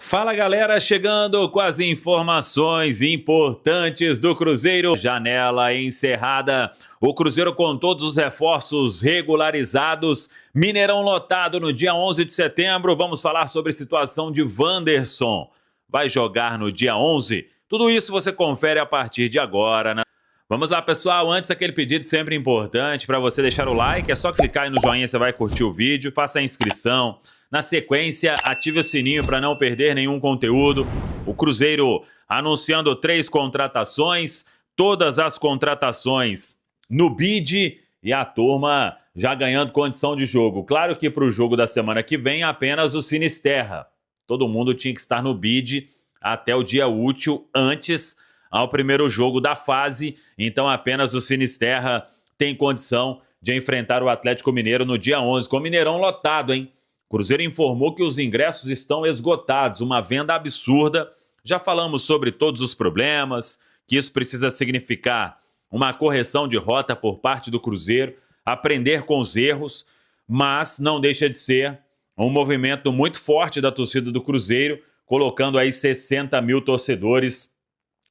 Fala galera, chegando com as informações importantes do Cruzeiro. Janela encerrada, o Cruzeiro com todos os reforços regularizados, Mineirão lotado no dia 11 de setembro. Vamos falar sobre a situação de Wanderson. Vai jogar no dia 11? Tudo isso você confere a partir de agora, né? Vamos lá, pessoal. Antes, aquele pedido sempre importante para você deixar o like. É só clicar aí no joinha, você vai curtir o vídeo. Faça a inscrição. Na sequência, ative o sininho para não perder nenhum conteúdo. O Cruzeiro anunciando 3 contratações. Todas as contratações no bid. E a turma já ganhando condição de jogo. Claro que para o jogo da semana que vem, apenas o Sinisterra. Todo mundo tinha que estar no bid até o dia útil antes ao primeiro jogo da fase, então apenas o Sinisterra tem condição de enfrentar o Atlético Mineiro no dia 11, com o Mineirão lotado, hein? O Cruzeiro informou que os ingressos estão esgotados, uma venda absurda. Já falamos sobre todos os problemas, que isso precisa significar uma correção de rota por parte do Cruzeiro, aprender com os erros, mas não deixa de ser um movimento muito forte da torcida do Cruzeiro, colocando aí 60 mil torcedores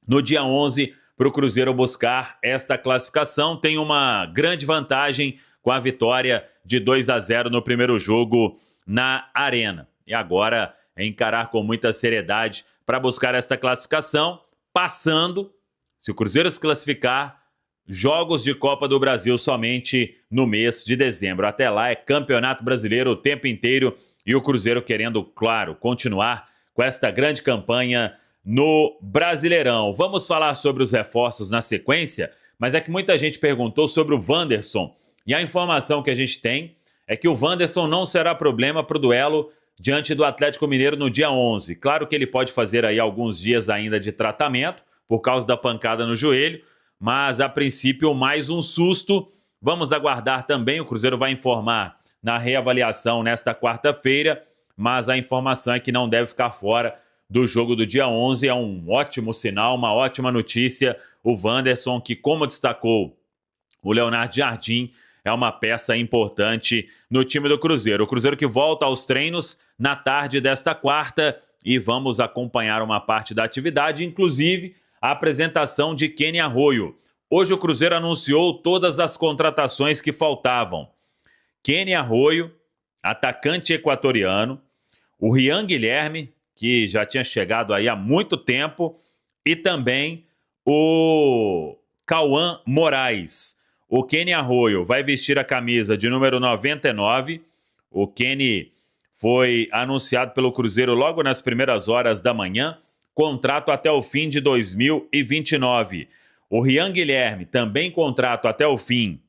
no dia 11, para o Cruzeiro buscar esta classificação. Tem uma grande vantagem com a vitória de 2-0 no primeiro jogo na Arena. E agora é encarar com muita seriedade para buscar esta classificação, passando, se o Cruzeiro se classificar, jogos de Copa do Brasil somente no mês de dezembro. Até lá é Campeonato Brasileiro o tempo inteiro e o Cruzeiro querendo, claro, continuar com esta grande campanha no Brasileirão. Vamos falar sobre os reforços na sequência, mas é que muita gente perguntou sobre o Wanderson. E a informação que a gente tem é que o Wanderson não será problema para o duelo diante do Atlético Mineiro no dia 11. Claro que ele pode fazer aí alguns dias ainda de tratamento por causa da pancada no joelho, mas a princípio mais um susto. Vamos aguardar também, o Cruzeiro vai informar na reavaliação nesta quarta-feira, mas a informação é que não deve ficar fora do jogo do dia 11, é um ótimo sinal, uma ótima notícia. O Wanderson, que como destacou o Leonardo Jardim, é uma peça importante no time do Cruzeiro. O Cruzeiro que volta aos treinos na tarde desta quarta e vamos acompanhar uma parte da atividade, inclusive a apresentação de Kenny Arroyo. Hoje o Cruzeiro anunciou todas as contratações que faltavam. Kenny Arroyo, atacante equatoriano, o Rian Guilherme, que já tinha chegado aí há muito tempo, e também o Cauã Moraes. O Kenny Arroyo vai vestir a camisa de número 99. O Kenny foi anunciado pelo Cruzeiro logo nas primeiras horas da manhã, contrato até o fim de 2029. O Rian Guilherme, também contrato até o fim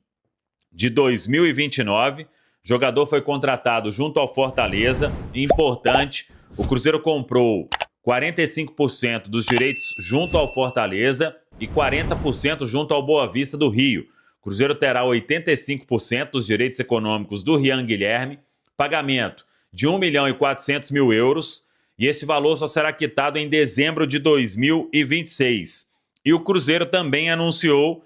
de 2029. O jogador foi contratado junto ao Fortaleza, importante. O Cruzeiro comprou 45% dos direitos junto ao Fortaleza e 40% junto ao Boa Vista do Rio. O Cruzeiro terá 85% dos direitos econômicos do Rian Guilherme, pagamento de 1.400.000 euros, e esse valor só será quitado em dezembro de 2026. E o Cruzeiro também anunciou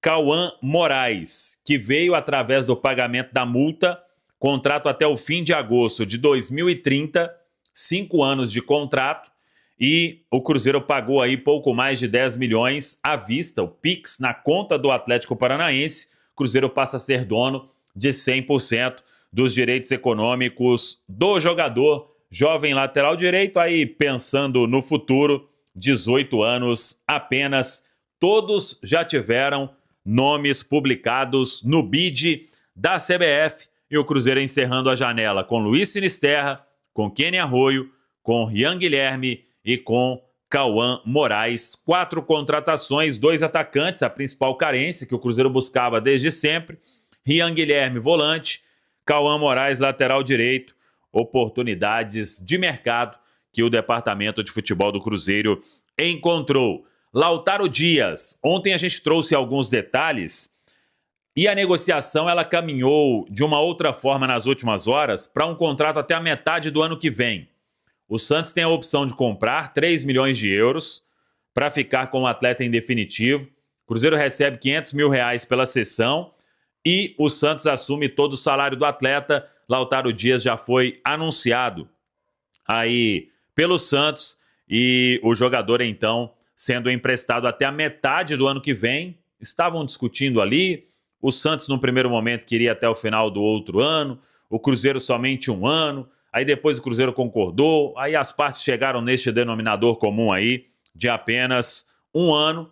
Cauã Moraes, que veio através do pagamento da multa, contrato até o fim de agosto de 2030, 5 anos de contrato, e o Cruzeiro pagou aí pouco mais de 10 milhões à vista, o Pix na conta do Atlético Paranaense. O Cruzeiro passa a ser dono de 100% dos direitos econômicos do jogador, jovem lateral direito, aí pensando no futuro, 18 anos apenas. Todos já tiveram nomes publicados no bid da CBF, e o Cruzeiro encerrando a janela com Luiz Sinisterra, com Kenny Arroyo, com Rian Guilherme e com Cauã Moraes. 4 contratações, 2 atacantes, a principal carência que o Cruzeiro buscava desde sempre. Rian Guilherme, volante, Cauã Moraes, lateral direito. Oportunidades de mercado que o departamento de futebol do Cruzeiro encontrou. Lautaro Dias, ontem a gente trouxe alguns detalhes e a negociação ela caminhou de uma outra forma nas últimas horas para um contrato até a metade do ano que vem. O Santos tem a opção de comprar 3 milhões de euros para ficar com o atleta em definitivo. O Cruzeiro recebe 500 mil reais pela cessão e o Santos assume todo o salário do atleta. Lautaro Dias já foi anunciado aí pelo Santos e o jogador então sendo emprestado até a metade do ano que vem. Estavam discutindo ali, o Santos no primeiro momento queria até o final do outro ano, o Cruzeiro somente 1 ano, aí depois o Cruzeiro concordou, aí as partes chegaram neste denominador comum aí de apenas 1 ano,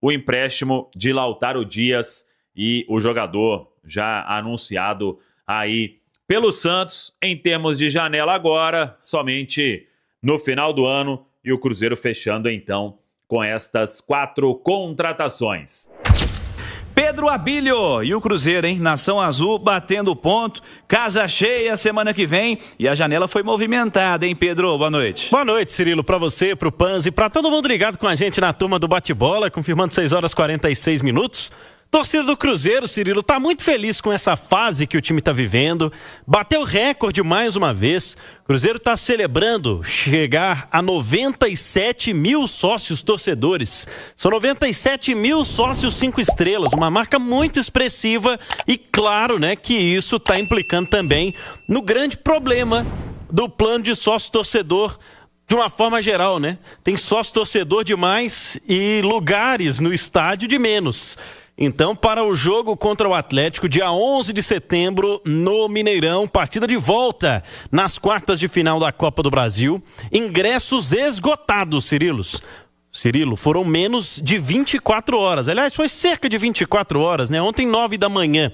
o empréstimo de Lautaro Dias e o jogador já anunciado aí pelo Santos em termos de janela agora, somente no final do ano, e o Cruzeiro fechando então com estas 4 contratações. Pedro Abílio e o Cruzeiro, hein? Nação Azul batendo ponto, casa cheia semana que vem e a janela foi movimentada, hein, Pedro? Boa noite. Boa noite, Cirilo, pra você, pro Panzi, pra todo mundo ligado com a gente na turma do bate-bola, confirmando 6 horas e 46 minutos. Torcida do Cruzeiro, Cirilo, tá muito feliz com essa fase que o time tá vivendo. Bateu recorde mais uma vez. Cruzeiro tá celebrando chegar a 97 mil sócios torcedores. São 97 mil sócios 5 estrelas, uma marca muito expressiva e claro, né, que isso tá implicando também no grande problema do plano de sócio torcedor de uma forma geral, né? Tem sócio torcedor demais e lugares no estádio de menos. Então, para o jogo contra o Atlético, dia 11 de setembro, no Mineirão, partida de volta nas quartas de final da Copa do Brasil, ingressos esgotados, Cirilo, foram menos de 24 horas. Aliás, foi cerca de 24 horas, né? Ontem, 9 da manhã,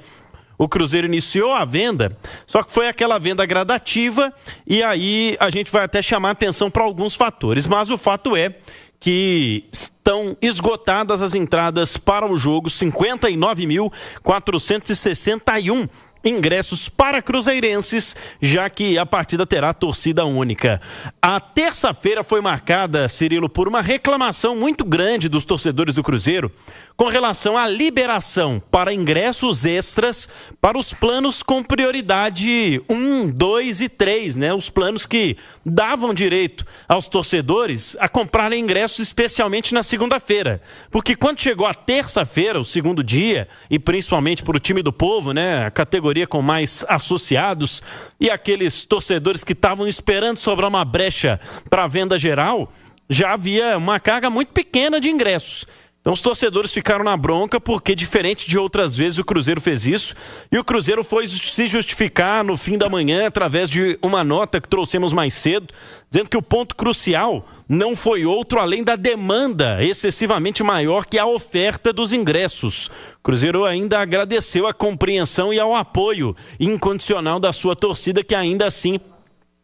o Cruzeiro iniciou a venda, só que foi aquela venda gradativa e aí a gente vai até chamar atenção para alguns fatores. Mas o fato é que estão esgotadas as entradas para o jogo, 59.461 ingressos para cruzeirenses, já que a partida terá torcida única. A terça-feira foi marcada, Cirilo, por uma reclamação muito grande dos torcedores do Cruzeiro com relação à liberação para ingressos extras para os planos com prioridade 1, 2 e 3, né? Os planos que davam direito aos torcedores a comprarem ingressos especialmente na segunda-feira. Porque quando chegou a terça-feira, o segundo dia, e principalmente para o time do povo, né? A categoria com mais associados e aqueles torcedores que estavam esperando sobrar uma brecha para a venda geral, já havia uma carga muito pequena de ingressos. Então os torcedores ficaram na bronca porque, diferente de outras vezes, o Cruzeiro fez isso. E o Cruzeiro foi se justificar no fim da manhã através de uma nota que trouxemos mais cedo, dizendo que o ponto crucial não foi outro além da demanda excessivamente maior que a oferta dos ingressos. O Cruzeiro ainda agradeceu a compreensão e ao apoio incondicional da sua torcida, que ainda assim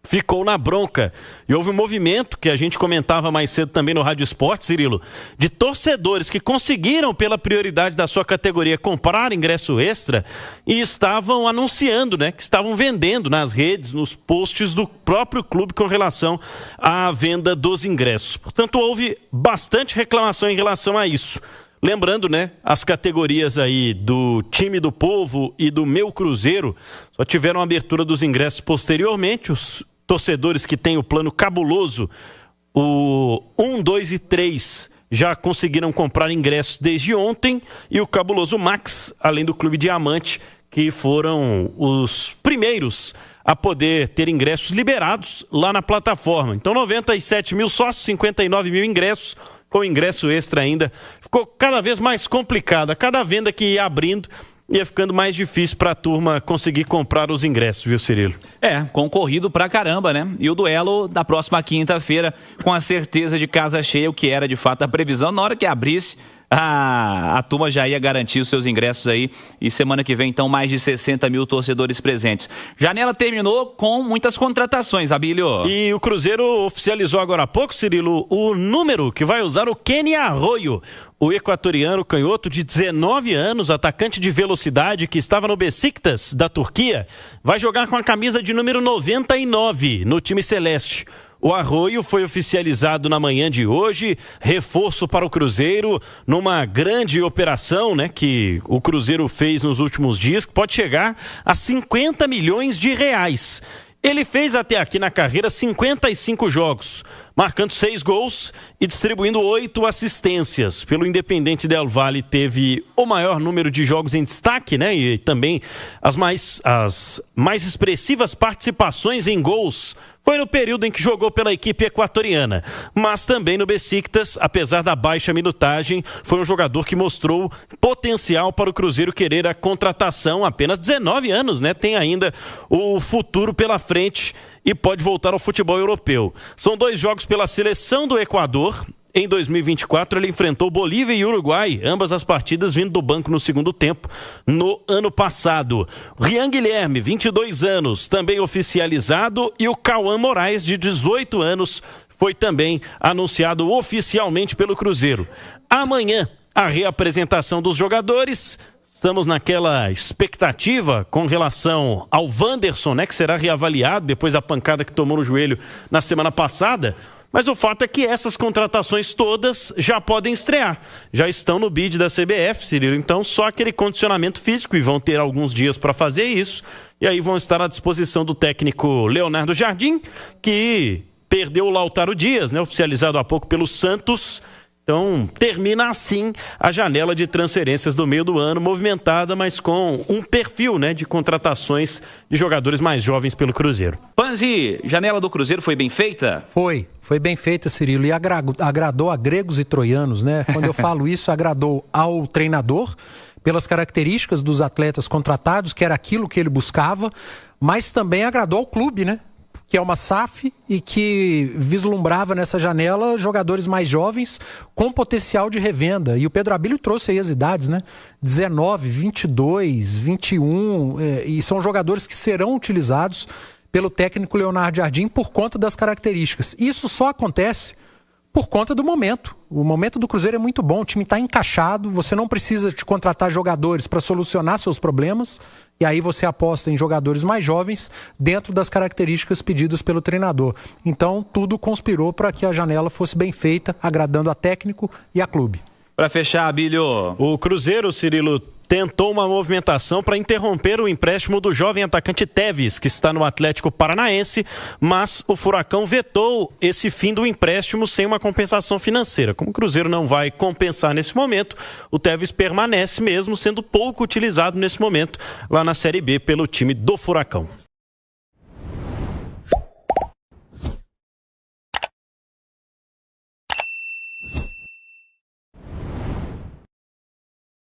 ficou na bronca. E houve um movimento, que a gente comentava mais cedo também no Rádio Esporte, Cirilo, de torcedores que conseguiram, pela prioridade da sua categoria, comprar ingresso extra e estavam anunciando, né, que estavam vendendo nas redes, nos posts do próprio clube com relação à venda dos ingressos. Portanto, houve bastante reclamação em relação a isso. Lembrando, né, as categorias aí do time do povo e do meu Cruzeiro só tiveram abertura dos ingressos posteriormente. Os torcedores que têm o plano cabuloso, o 1, 2 e 3, já conseguiram comprar ingressos desde ontem, e o cabuloso Max, além do Clube Diamante, que foram os primeiros a poder ter ingressos liberados lá na plataforma. Então, 97 mil sócios, 59 mil ingressos, com ingresso extra ainda. Ficou cada vez mais complicado. Cada venda que ia abrindo, ia ficando mais difícil para a turma conseguir comprar os ingressos, viu, Cirilo? Concorrido pra caramba, né? E o duelo da próxima quinta-feira, com a certeza de casa cheia, o que era de fato a previsão, na hora que abrisse, a turma já ia garantir os seus ingressos aí, e semana que vem, então, mais de 60 mil torcedores presentes. Janela terminou com muitas contratações, Abílio. E o Cruzeiro oficializou agora há pouco, Cirilo, o número que vai usar o Kenny Arroyo, o equatoriano canhoto de 19 anos, atacante de velocidade que estava no Besiktas da Turquia, vai jogar com a camisa de número 99 no time celeste. O Arroyo foi oficializado na manhã de hoje, reforço para o Cruzeiro, numa grande operação, né, que o Cruzeiro fez nos últimos dias, que pode chegar a 50 milhões de reais. Ele fez até aqui na carreira 55 jogos, marcando 6 gols e distribuindo 8 assistências. Pelo Independente Del Valle teve o maior número de jogos em destaque, né? E também as mais expressivas participações em gols foi no período em que jogou pela equipe equatoriana. Mas também no Besiktas, apesar da baixa minutagem, foi um jogador que mostrou potencial para o Cruzeiro querer a contratação. Apenas 19 anos, né? Tem ainda o futuro pela frente e pode voltar ao futebol europeu. São 2 jogos pela seleção do Equador. Em 2024, ele enfrentou Bolívia e Uruguai, ambas as partidas vindo do banco no segundo tempo, no ano passado. Rian Guilherme, 22 anos, também oficializado, e o Cauã Moraes, de 18 anos, foi também anunciado oficialmente pelo Cruzeiro. Amanhã, a reapresentação dos jogadores. Estamos naquela expectativa com relação ao Wanderson, né, que será reavaliado depois da pancada que tomou no joelho na semana passada. Mas o fato é que essas contratações todas já podem estrear. Já estão no bid da CBF, Cirilo. Então, só aquele condicionamento físico, e vão ter alguns dias para fazer isso. E aí vão estar à disposição do técnico Leonardo Jardim, que perdeu o Lautaro Dias, né, oficializado há pouco pelo Santos. Então, termina assim a janela de transferências do meio do ano, movimentada, mas com um perfil, né, de contratações de jogadores mais jovens pelo Cruzeiro. Panzi, janela do Cruzeiro foi bem feita? Foi bem feita, Cirilo, e agradou a gregos e troianos, né? Quando eu falo isso, agradou ao treinador, pelas características dos atletas contratados, que era aquilo que ele buscava, mas também agradou ao clube, né? Que é uma SAF e que vislumbrava nessa janela jogadores mais jovens com potencial de revenda. E o Pedro Abílio trouxe aí as idades, né? 19, 22, 21, e são jogadores que serão utilizados pelo técnico Leonardo Jardim por conta das características. Isso só acontece por conta do momento. O momento do Cruzeiro é muito bom, o time está encaixado, você não precisa de contratar jogadores para solucionar seus problemas, e aí você aposta em jogadores mais jovens dentro das características pedidas pelo treinador. Então, tudo conspirou para que a janela fosse bem feita, agradando a técnico e a clube. Para fechar, Abílio. O Cruzeiro, Cirilo, tentou uma movimentação para interromper o empréstimo do jovem atacante Teves, que está no Atlético Paranaense, mas o Furacão vetou esse fim do empréstimo sem uma compensação financeira. Como o Cruzeiro não vai compensar nesse momento, o Teves permanece mesmo sendo pouco utilizado nesse momento lá na Série B pelo time do Furacão.